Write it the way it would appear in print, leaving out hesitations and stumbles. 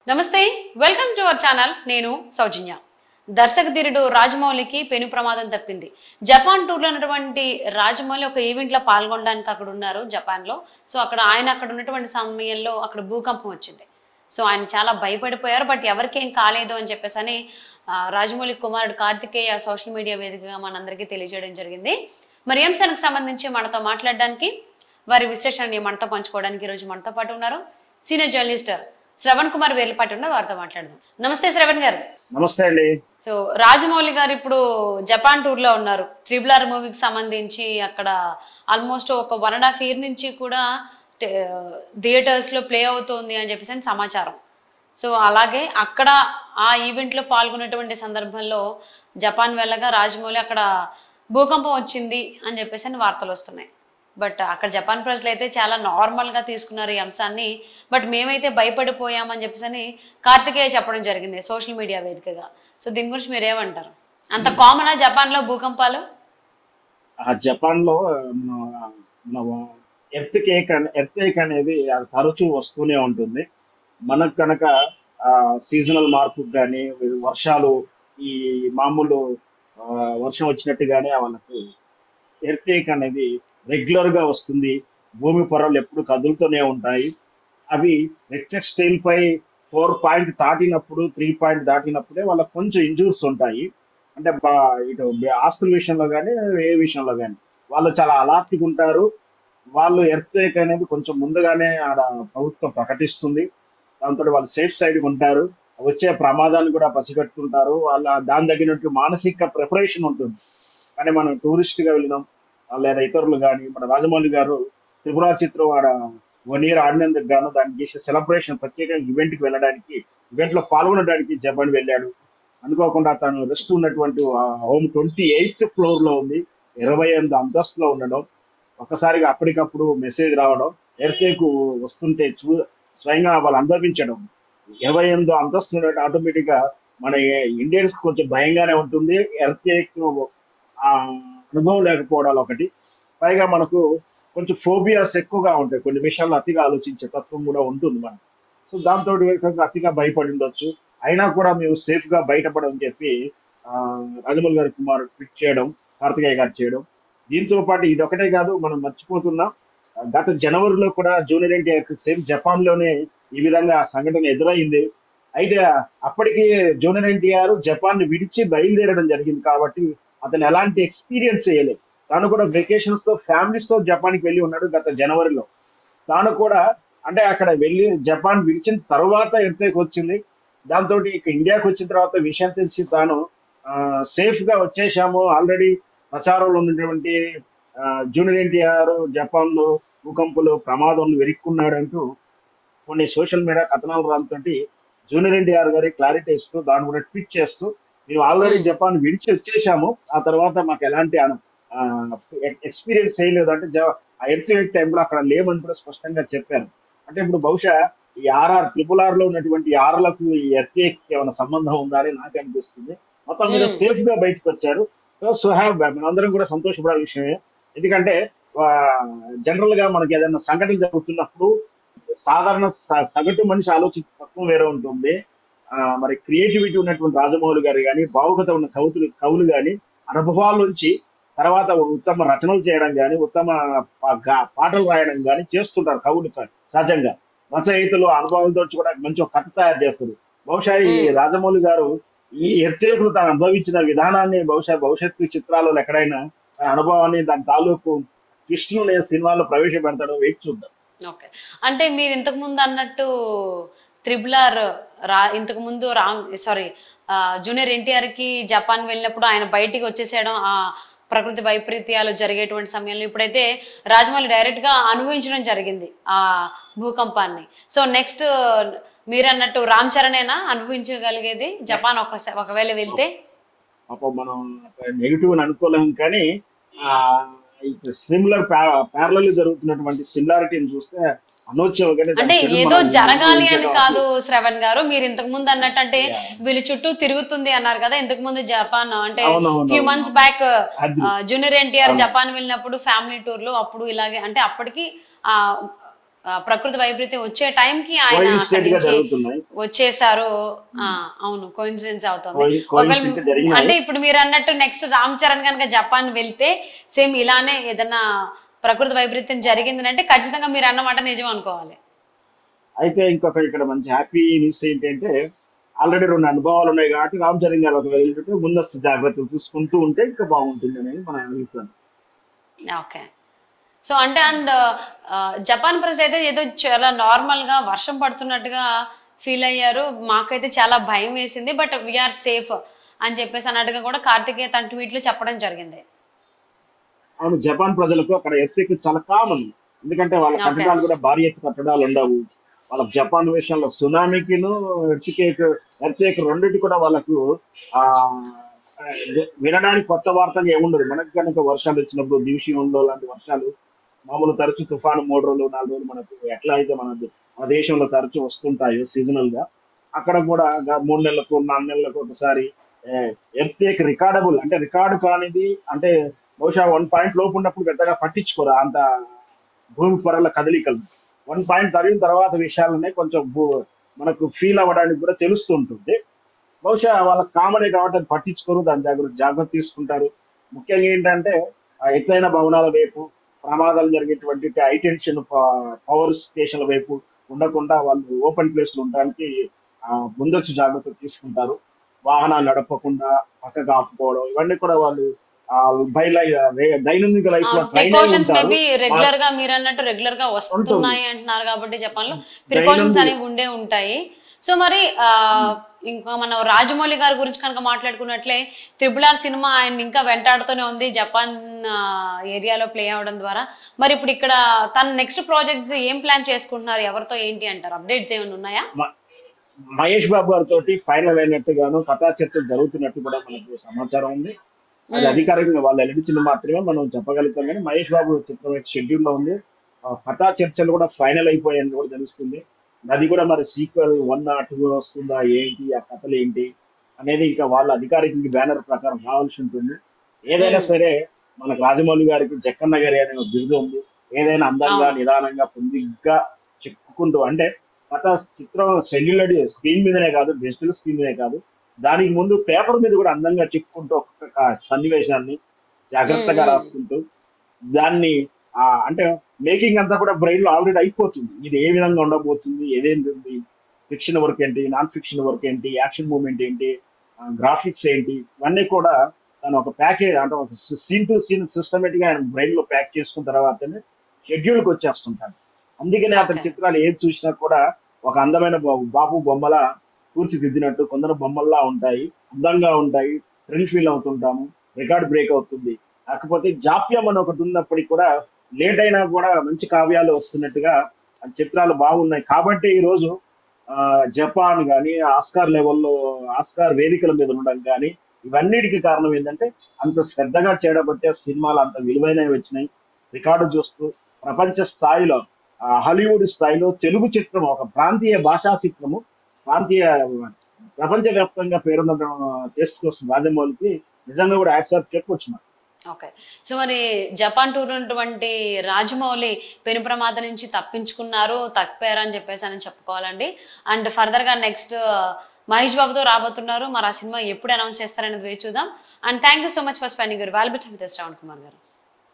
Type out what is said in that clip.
నమస్తే welcome to our channel నేను సౌజన్య దర్శక ధీరుడు రాజమౌళికి పెను ప్రమాదం తప్పింది జపాన్ టూర్ లో ఉన్నటువంటి రాజమౌళి ఒక ఈవెంట్ లో పాల్గొనడానికి అక్కడ ఉన్నారు జపాన్ లో సో అక్కడ ఉన్నటువంటి సమయంలో అక్కడ భూకంపం వచ్చింది సో ఆయన చాలా భయపడిపోయారు బట్ ఎవరికేం కాలేదు అని చెప్పేసని రాజమౌళి కుమారుడు కార్తికేయ సోషల్ మీడియా వేదికగా మనందరికీ తెలియజేయడం జరిగింది మరి ఈ అంశానికి సంబంధించి మనతో మాట్లాడడానికి వారి విశ్లేషణని మనతో పంచుకోవడానికి ఈ రోజు మనతో పాటు ఉన్నారు సీనియర్ జర్నలిస్ట్ శ్రవణ్ కుమార్ వేర్లపాటి ఉన్నారు వారితో మాట్లాడదాం. నమస్తే శ్రవణ్ గారు. నమస్తే అండి. సో రాజమౌళి గారు ఇప్పుడు జపాన్ టూర్ లో ఉన్నారు. RRR మూవీకి సంబంధించి అక్కడ ఆల్మోస్ట్ ఒక 1.5 year నుంచి కూడా థియేటర్స్ లో ప్లే అవుతుంది అని చెప్పేసి సమాచారం. సో అలాగే అక్కడ ఆ ఈవెంట్ లో పాల్గొనేటువంటి సందర్భంలో జపాన్ వెళ్ళగా రాజమౌళి అక్కడ భూకంపం వచ్చింది అని చెప్పేసి వార్తలు వస్తున్నాయి. బట్ అక్కడ జపాన్ ప్రజలు అయితే చాలా నార్మల్ గా తీసుకున్నారు ఈ అంశాన్ని. బట్ మేమైతే భయపడిపోయామని చెప్పేసి కార్తికేయ చెప్పడం జరిగింది సోషల్ మీడియా వేదికగా. సో దీని గురించి మీరేమంటారు? అంత కామన్ జపాన్ లో భూకంపాలు? జపాన్ లో ఎర్త్ అనేది తరచూ వస్తూనే ఉంటుంది. మనకు కనుక సీజనల్ మార్పు కానీ వర్షాలు ఈ మామూలు వర్షం వచ్చినట్టుగానే వాళ్ళకి ఎర్త్ అనేది రెగ్యులర్ గా వస్తుంది. భూమి పొరలు ఎప్పుడు కదులుతూనే ఉంటాయి. అవి రిక్టర్ స్కేల్ పై 4 పాయింట్ దాటినప్పుడు 3 పాయింట్ దాటినప్పుడే వాళ్ళకి కొంచెం ఇంజూర్స్ ఉంటాయి. అంటే ఇటు ఆస్తుల విషయంలో కానీ ఏ విషయంలో కానీ వాళ్ళు చాలా అలర్ట్గా ఉంటారు. వాళ్ళు ఎర్త్ అనేది కొంచెం ముందుగానే ఆడ ప్రభుత్వం ప్రకటిస్తుంది. దాంతో వాళ్ళు సేఫ్ సైడ్ ఉంటారు. వచ్చే ప్రమాదాన్ని కూడా పసిగట్టుకుంటారు. వాళ్ళ దాని తగినట్టు మానసిక ప్రిపరేషన్ ఉంటుంది. కానీ మనం టూరిస్ట్ గా వెళ్ళినాం లేదా ఇతరులు కానీ మన రాజమౌళి గారు త్రిపుర చిత్రం ఆడ 1 year ఆడినందుకు గాను దానికి చేసే సెలబ్రేషన్ ప్రత్యేకంగా ఈవెంట్ లో పాల్గొనడానికి జపాన్ వెళ్ళాడు. అనుకోకుండా తను రెస్ట్ ఉన్నటువంటి హోమ్ 28th floor లో ఉంది. 28 అంతస్తులో ఉండడం, ఒక్కసారిగా అప్పటికప్పుడు మెసేజ్ రావడం, ఎయిర్ఫేక్ వస్తుంటే స్వయంగా వాళ్ళు అనుభవించడం. 28 అంతస్తులు ఆటోమేటిక్ గా మన ఇండియన్స్ కొంచెం భయంగానే ఉంటుంది. ఎయిర్ఫేక్ అనుభవం లేకపోవడాలు ఒకటి, పైగా మనకు కొంచెం ఫోబియాస్ ఎక్కువగా ఉంటాయి. కొన్ని విషయాల్లో అతిగా ఆలోచించే తత్వం కూడా ఉంటుంది మనకు. సో దాంతో అతిగా భయపడి ఉండొచ్చు. అయినా కూడా మేము సేఫ్ గా బయటపడని చెప్పి రాజమౌళి గారి కుమారుడు ట్వీట్ చేయడం, కార్తికేయ గారు చేయడం. దీంతో పాటు ఇది ఒకటే కాదు, మనం మర్చిపోతున్నాం. గత జనవరిలో కూడా జూనియర్ ఎన్టీఆర్ సేమ్ జపాన్ లోనే ఈ విధంగా సంఘటన ఎదురైంది. అయితే అప్పటికి జూనియర్ ఎన్టీఆర్ జపాన్ ని విడిచి బయలుదేరడం జరిగింది కాబట్టి అతను ఎలాంటి ఎక్స్పీరియన్స్ చేయలేదు. తాను కూడా వెకేషన్స్ తో ఫ్యామిలీస్ తో జపాన్ కి వెళ్ళి ఉన్నాడు గత జనవరిలో. తాను కూడా అంటే అక్కడ వెళ్ళి జపాన్ విడిచిన తర్వాత ఎర్త్క్వేక్ వచ్చింది. దాంతో ఇండియాకి వచ్చిన తర్వాత విషయం తెలిసి తాను సేఫ్ గా వచ్చేసాము, ఆల్రెడీ ప్రచారంలో ఉన్నటువంటి జూనియర్ ఎన్టీఆర్ జపాన్ లో భూకంపులు ప్రమాదంలో వెరుక్కున్నాడంటూ కొన్ని సోషల్ మీడియా కథనాలు రాంతో జూనియర్ ఎన్టీఆర్ గారి క్లారిటీ ఇస్తూ దాన్ని కూడా ట్వీట్ చేస్తూ మేము ఆల్రెడీ జపాన్ విడిచి వచ్చేసాము, ఆ తర్వాత మాకు ఎలాంటి ఎక్స్పీరియన్స్ చేయలేదు అంటే ఎర్త్క్వేక్ టైంలో అక్కడ లేమని కూడా స్పష్టంగా చెప్పారు. అంటే ఇప్పుడు బహుశా ఈ RRR లో ఉన్నటువంటి ఆర్లకు ఈ ఎర్త్క్వేక్ ఏమైనా సంబంధం ఉందా అని నాకు అనిపిస్తుంది. మొత్తం మీద సేఫ్ గా బయటకు వచ్చారు. సో మనందరం కూడా సంతోషపడే విషయమే. ఎందుకంటే జనరల్ గా మనకి ఏదైనా సంఘటన జరుగుతున్నప్పుడు సాధారణ సగటు మనిషి ఆలోచించే తత్వం వేరే ఉంటుంది. మరి క్రియేటివిటీ ఉన్నటువంటి రాజమౌళి గారు కానీ, భావుకత ఉన్న కవులు కానీ అనుభవాల నుంచి తర్వాత ఉత్తమ రచనలు చేయడం కానీ, ఉత్తమ పాటలు రాయడం కానీ చేస్తుంటారు కవులు. సహజంగా రచయితలు అనుభవాలతో కూడా మంచి కథ తయారు చేస్తారు. బహుశా ఈ రాజమౌళి గారు ఈ ఎర్త్క్వేక్ను తాను అనుభవించిన విధానాన్ని బహుశా భవిష్యత్తు చిత్రాలలో ఎక్కడైనా అనుభవాన్ని దాని తాలూకు కృష్ణుని సినిమాలో ప్రవేశపెడతాడో వెయిట్ చూద్దాం. ఓకే, అంటే మీరు ఇంతకు ముందు అన్నట్టు RRR ఇంతకు ముందు జూనియర్ ఎన్టీఆర్ కి జపాన్ వెళ్ళినప్పుడు ఆయన బయటికి వచ్చేసేయడం, ఆ ప్రకృతి వైపరీత్యాలు జరిగేటువంటి సమయంలో ఇప్పుడైతే రాజమౌళి డైరెక్ట్ గా అనుభవించడం జరిగింది ఆ భూకంపాన్ని. సో నెక్స్ట్ మీరు అన్నట్టు రామ్ చరణేనా అనుభవించగలిగేది జపాన్ ఒకవేళ వెళ్తే? మనం నెగిటివ్ అనుకోలేము, కానీ సిమిలర్ ప్యారలల్ జరుగుతున్నటువంటి సిమిలారిటీని చూస్తే అంటే ఏదో జరగాలి అని కాదు శ్రవణ్ గారు, మీరు ఇంతకు ముందు అన్నట్టు అంటే వీళ్ళు చుట్టూ తిరుగుతుంది అన్నారు కదా ఇంతకు ముందు జపాన్. అంటే few months back junior NTR Japan వెళ్ళినప్పుడు ఫ్యామిలీ టూర్ లో అప్పుడు ఇలాగే అంటే అప్పటికి ప్రకృతి వైపరీత్యం వచ్చే టైంకి ఆయన అక్కడి కోయిన్సిడెంట్ గా నుంచి జరుగుతున్నాయి. వచ్చేసారు. అవును, కోఇన్సిడెన్స్ అవుతుంది. కోయిన్సిడెంట్ ఒకవేళ జరిగినాయి. అంటే ఇప్పుడు మీరు అన్నట్టు నెక్స్ట్ రామ్ చరణ్ కనుక జపాన్ వెళ్తే సేమ్ ఇలానే ఏదైనా ప్రకృతి వైపరీత్యం జరిగింది అంటే ఖచ్చితంగా మీరు అన్నమాట నిజం అనుకోవాలి. అయితే ఇంకొక ఇక్కడ మంచి హ్యాపీ న్యూస్ ఏంటంటే ఆల్రెడీ 2 అనుభవాలు ఉన్నాయి కాబట్టి రామ్ చరణ్ గారు ఒకవేళ వెళ్తుంటే ముందస్తు జాగ్రత్తలు తీసుకుంటూ ఉంటే ఇంకా బాగుంటుంది అనేది మన అభిప్రాయం. ఓకే. సో అంటే అండ్ జపాన్ ప్రెసిడెంట్ అయితే ఏదో చాలా నార్మల్ గా వర్షం పడుతున్నట్టుగా ఫీల్ అయ్యారు. మాకైతే చాలా భయం వేసింది, బట్ వీఆర్ సేఫ్ అని చెప్పేసి అన్నట్టుగా కూడా కార్తికేయ తన ట్వీట్ లో చెప్పడం జరిగింది. అవును, జపాన్ ప్రజలకు అక్కడ ఎర్త్క్వేక్ చాలా కామన్. ఎందుకంటే వాళ్ళ ఓకే. కట్టడాలు కూడా భారీ ఎత్తు కట్టడాలు ఉండవు. వాళ్ళ జపాన్ విషయంలో సునామీకిను ఎర్త్క్వేక్ రెండింటి కూడా వాళ్ళకు ఆ వినడానికి కొత్త వార్తగా ఏముండదు. మనకు కనుక వర్షాలు వచ్చినప్పుడు దివిషిలో లాంటి వర్షాలు మామూలు తరచు తుఫాను 3 రోజులు 4 రోజులు మనకు ఎట్లా అయితే మన దేశంలో తరచు వస్తుంటాయో సీజనల్ గా, అక్కడ కూడా 3 నెలలకు 4 నెలలకు ఒకసారి ఎర్త్క్వేక్ రికార్డబుల్ అంటే రికార్డు కానిది అంటే బహుశా 1 పాయింట్ లోపు ఉన్నప్పుడు పెద్దగా పట్టించుకోరు అంత భూమి పొరల కదలికలు. 1 పాయింట్ తగిన తర్వాత విషయాలనే కొంచెం మనకు ఫీల్ అవ్వడానికి కూడా తెలుస్తూ ఉంటుంది. బహుశా వాళ్ళకి కామనే కాబట్టి అది పట్టించుకోరు, దాని జాగ్రత్త తీసుకుంటారు. ముఖ్యంగా ఏంటంటే ఎత్తైన భవనాల వైపు ప్రమాదాలు జరిగేటువంటి హై టెన్షన్ పవర్ స్టేషన్ల వైపు ఉండకుండా వాళ్ళు ఓపెన్ ప్లేస్ లో ఉండడానికి ముందొచ్చి జాగ్రత్త తీసుకుంటారు. వాహనాలు నడపకుండా పక్కకు ఆపుకోవడం ఇవన్నీ కూడా వాళ్ళు దైనందిక లైఫ్ లో ట్రైన్ అయి ప్రికాషన్స్ ఉంటారు. మేబీ రెగ్యులర్ గా మీరు అన్నట్టు రెగ్యులర్ గా వస్తున్నాయి అంటున్నారు కాబట్టి జపాన్ లో ప్రికాషన్స్ అనేవి ఉండే ఉంటాయి. సో మరి ఇంకా మనం రాజమౌళి గారి గురించి కనుక మాట్లాడుకున్నట్లే RRR సినిమా ఆయన ఇంకా వెంటాడుతూనే ఉంది జపాన్ ఏరియాలో ప్లే అవడం ద్వారా. మరి ఇప్పుడు ఇక్కడ తన నెక్స్ట్ ప్రాజెక్ట్స్ ఏం ప్లాన్ చేసుకుంటున్నారు, ఎవరితో ఏంటి అంటారు, అప్డేట్స్ ఏమైనా ఉన్నాయా? మహేష్ బాబు గారితో ఫైనల్ అయినట్టుగాను కథా చర్చలు జరుగుతున్నట్టు కూడా మనకు సమాచారం ఉంది. అది అధికారికంగా వాళ్ళు ఎలిడించింది మాత్రమే మనం చెప్పగలుగుతాం. కానీ మహేష్ బాబు చిత్రం షెడ్యూల్ లో ఉంది. కథా చర్చలు కూడా ఫైనల్ అయిపోయాయని కూడా తెలుస్తుంది. అది కూడా మరి సీక్వెల్ 1 or 2 వస్తుందా ఏంటి, ఆ కథలు ఏంటి అనేది ఇంకా వాళ్ళ అధికారిక బ్యానర్ ప్రకారం రావాల్సి ఉంటుంది. ఏదైనా సరే మనకు రాజమౌళి గారికి జక్కన్న గారి అనే ఒక బిరుదు ఉంది. ఏదైనా అందంగా నిదానంగా పొందిగ్గా చెప్పుకుంటూ అంటే కథ చిత్రం షెడ్యూల్ స్క్రీన్ మీదనే కాదు, డిజిటల్ స్క్రీన్ మీదే కాదు, దానికి ముందు పేపర్ మీద కూడా అందంగా చెప్పుకుంటూ ఒక్కొక్క సన్నివేశాన్ని జాగ్రత్తగా రాసుకుంటూ దాన్ని అంటే మేకింగ్ అంతా కూడా బ్రెయిన్ లో ఆల్రెడీ అయిపోతుంది. ఇది ఏ విధంగా ఉండబోతుంది, ఏదేంటి ఫిక్షన్ వర్క్ ఏంటి, నాన్ ఫిక్షన్ వర్క్ ఏంటి, యాక్షన్ మూమెంట్ ఏంటి, గ్రాఫిక్స్ ఏంటి, ఇవన్నీ కూడా తను ఒక ప్యాకేజ్ అంటే ఒక సీన్ టు సీన్ సిస్టమేటిక్ గా ఆయన బ్రెయిన్ లో ప్యాక్ చేసుకున్న తర్వాతనే షెడ్యూల్ కి వచ్చేస్తుంటాడు. అందుకనే అతని చిత్రాలు ఏది చూసినా కూడా ఒక అందమైన బాపు బొమ్మలా కూర్చిదిద్దినట్టు కొందరు బొమ్మల్లా ఉంటాయి, అందంగా ఉంటాయి, థ్రిల్ ఫీల్ అవుతుంటాము, రికార్డ్ బ్రేక్ అవుతుంది. కాకపోతే జాప్యం అని ఒకటి ఉన్నప్పటికీ కూడా లేట్ అయినా కూడా మంచి కావ్యాలు వస్తున్నట్టుగా చిత్రాలు బాగున్నాయి. కాబట్టి ఈ రోజు జపాన్ కానీ ఆస్కార్ లెవెల్లో ఆస్కార్ వేదికల మీద ఉండడం కానీ ఇవన్నిటికీ కారణం ఏంటంటే అంత శ్రద్ధగా చేయబట్టే సినిమాలు అంత విలువైనవి వచ్చినాయి. రికార్డు చూస్తూ ప్రపంచ స్థాయిలో హాలీవుడ్ స్థాయిలో తెలుగు చిత్రం ఒక ప్రాంతీయ భాషా చిత్రము ప్రపంచవ్యాప్తంగా పేరున్న చేసుకొస్తున్న రాజమౌళికి నిజంగా కూడా యాక్సెప్ట్ చెప్పొచ్చు మనం. ఓకే. సో మరి జపాన్ టూర్ ఉన్నటువంటి రాజమౌళి పెను ప్రమాదం నుంచి తప్పిపోయారు అని చెప్పేసి అని చెప్పుకోవాలండి. అండ్ ఫర్దర్ గా నెక్స్ట్ మహేష్ బాబుతో రాబోతున్నారు. మరి ఆ సినిమా ఎప్పుడు అనౌన్స్ చేస్తారనేది వేచి చూద్దాం. And thank you so much for spending your valuable time with us, Shravan Kumar గారు.